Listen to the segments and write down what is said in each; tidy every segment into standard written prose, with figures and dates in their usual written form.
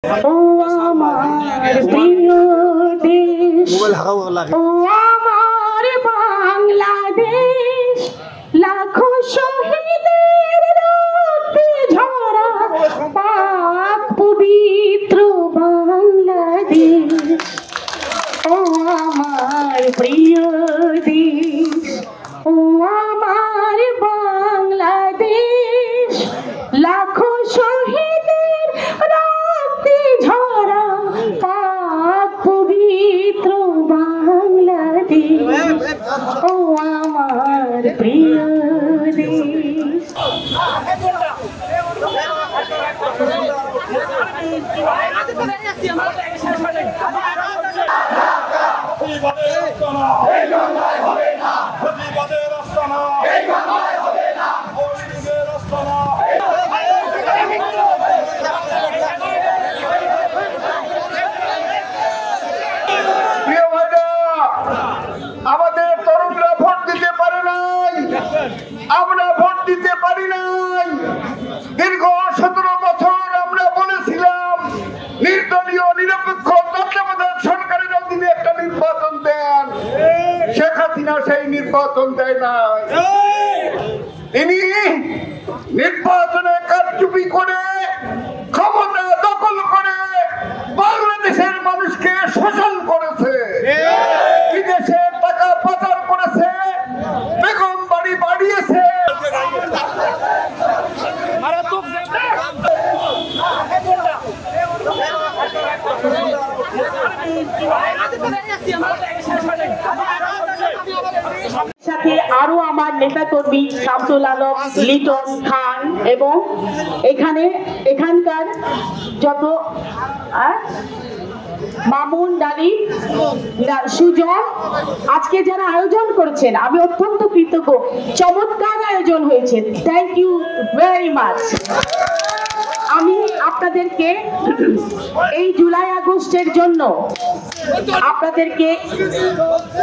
ও আমার প্রিয় দেশ, ও আমার বাংলাদেশ, লাখো শহীদের রক্তে ঝরা পাক পবিত্র বাংলাদেশ। ও আমার প্রিয় দেশ, ও আমার বাংলাদেশ, লাখো শহীদের রক্তে ঝরা পাক পবিত্র বাংলাদেশ। ও আমার প্রিয় দেশ। আমাদের তরুণরা ভোট দিতে পারে নাই, আমরা ভোট দিতে পারি নাই। দীর্ঘ 17 বছর আমরা বলেছিলাম নির্দলীয় নিরপেক্ষ তত্ত্বাবধায়ক সরকারের অধীনে একটা নির্বাচন দেন। শেখ হাসিনা সেই নির্বাচন দেয় নাই। তিনি নির্বাচনে কারচুপি করে ক্ষমতা দখল করে বাংলাদেশের মানুষকে শোষণ করেছে, বিদেশে টাকা পাচার করেছে, বেগম বাড়ি বাড়িয়েছে। সাথে আরো আমার নেতা কর্মী শামসুল আলম, লিটন খান এবং এখানকার যত মামুন, ডালি, সুজন, আজকে যারা আয়োজন করেছেন আমি অত্যন্ত কৃতজ্ঞ। চমৎকার আয়োজন হয়েছে, থ্যাংক ইউ ভেরি মাচ। আমি আপনাদেরকে এই জুলাই আগস্টের জন্য আপনাদেরকে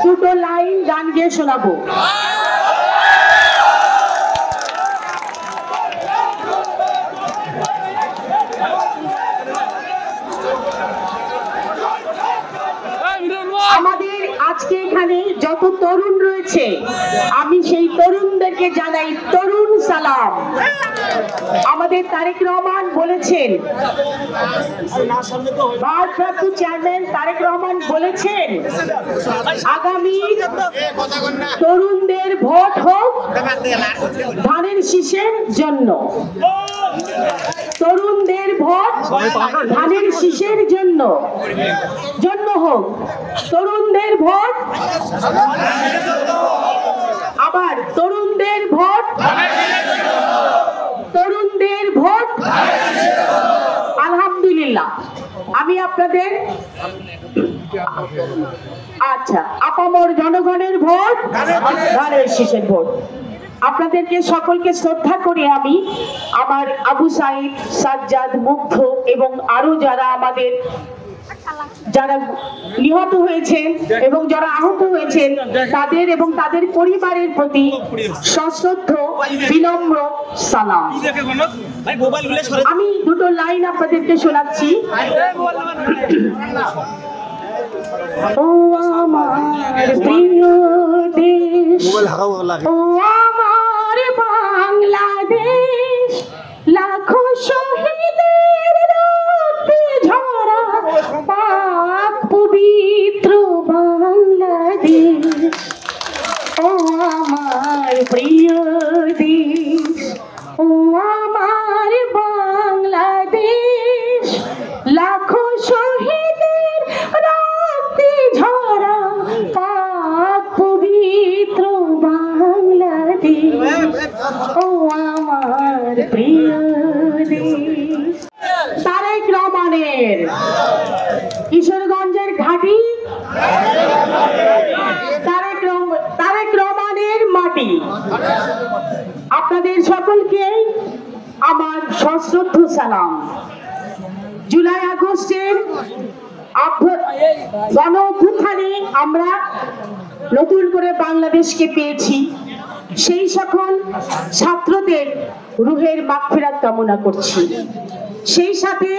দুটো লাইন গান গেয়ে শোনাবো। আমাদের আজকে এখানে যত তরুণ রয়েছে আমি সেই তরুণদেরকে জানাই তরুণ সালাম। আমাদের তারেক রহমান বলেছেন, ভারপ্রাপ্ত চেয়ারম্যান তারেক রহমান বলেছেন আগামী তরুণদের ভোট হোক ধানের শীষের জন্য। তরুণদের ভোট ধানের শীষের জন্য হোক। তরুণদের ভোট, আবার তরুণদের ভোট, তরুণদের ভোট। আলহামদুলিল্লাহ। আমি আপনাদের আচ্ছা আপামর জনগণের ভোট ধানের শীষের ভোট। আপনাদেরকে সকলকে শ্রদ্ধা করে আমি আমার আবু সাইদ, সাজ্জাদ, মুগ্ধ এবং আরো যারা নিহত হয়েছেন এবং যারা আহত হয়েছেন তাদের এবং তাদের পরিবারের প্রতি সশ্রদ্ধ বিনম্র সালাম। আমি দুটো লাইন আপনাদেরকে শোনাচ্ছি। ও আমার প্রিয় দেশ, ও আমার বাংলাদেশ, লাখো শহীদের রক্তে ঝরা পাক পবিত্র বাংলাদেশ। ও আমার প্রিয় দেশ, ও আমার বাংলাদেশ, লাখো শহীদের রক্তে ঝরা পাক পবিত্র বাংলাদেশ। ও আমার প্রিয় দেশ। তারেক রহমানের কিশোরগঞ্জের ঘাঁটি, তারেক রহমানের মাটি। আপনাদের সকলকে আমার সশ্রদ্ধ সালাম। জুলাই আগস্টের গণ অভ্যুত্থানে আমরা নতুন করে বাংলাদেশকে পেয়েছি। সেই সকল ছাত্রদের রুহের মাগফিরাত কামনা করছি। সেই সাথে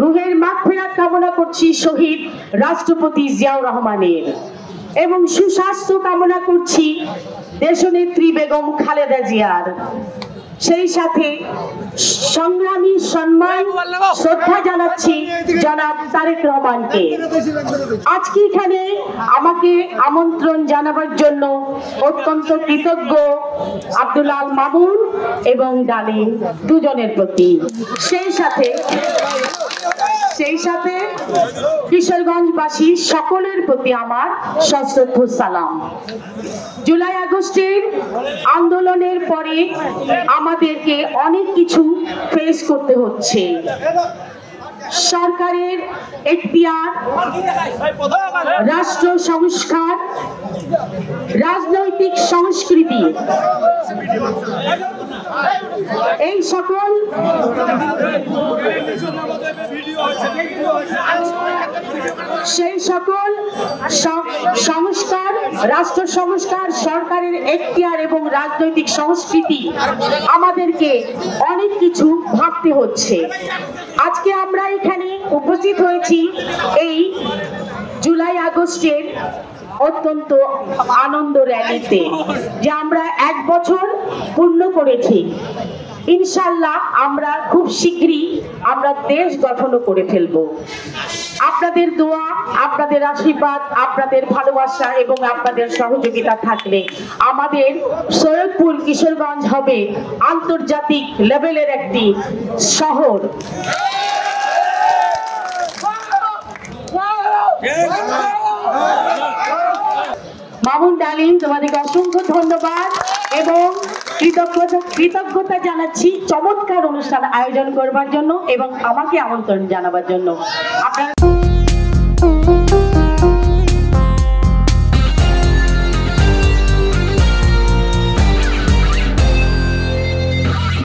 রুহের মাগফিরাত কামনা করছি শহীদ রাষ্ট্রপতি জিয়াউর রহমানের, এবং সুস্বাস্থ্য কামনা করছি দেশনেত্রী বেগম খালেদা জিয়ার। সেই সাথে সংগ্রামী সম্মান শ্রদ্ধা জানাচ্ছি জনাব তারেক রহমানকে। আজকে এখানে আমাকে আমন্ত্রণ জানাবার জন্য অত্যন্ত কৃতজ্ঞ আব্দুল আল মামুন এবং ডালিম দুজনের প্রতি। সেই সাথে কিশোরগঞ্জবাসী সকলের প্রতি আমার সশ্রদ্ধ সালাম। জুলাই আগস্টের আন্দোলনের পরে আমাদেরকে অনেক কিছু ফেস করতে হচ্ছে। সরকারের এখতিয়ার, রাষ্ট্র সংস্কার, রাজনৈতিক সংস্কৃতি, এই সকল সেই সকল সংস্কার, রাষ্ট্র সংস্কার, সরকারের এখতিয়ার এবং রাজনৈতিক সংস্কৃতি আমাদেরকে অনেক কিছু ভাবতে হচ্ছে। আজকে আমরা এখানে উপস্থিত হয়েছি এই জুলাই আগস্টের অত্যন্ত আনন্দ র্যালিতে, যে আমরা 1 বছর পূর্ণ করেছি। ইনশাআল্লাহ আমরা খুব শীঘ্রই আমরা দেশ গঠন করে ফেলবো। আপনাদের দোয়া, আপনাদের আশীর্বাদ, আপনাদের ভালোবাসা এবং আপনাদের সহযোগিতা থাকলে আমাদের সৈয়দপুর কিশোরগঞ্জ হবে আন্তর্জাতিক লেভেলের একটি শহর। মামুন, ডালিম, তোমাদেরকে অসংখ্য ধন্যবাদ এবং কৃতজ্ঞতা জানাচ্ছি চমৎকার অনুষ্ঠান আয়োজন করবার জন্য এবং আমাকে আমন্ত্রণ জানাবার জন্য। আপনারা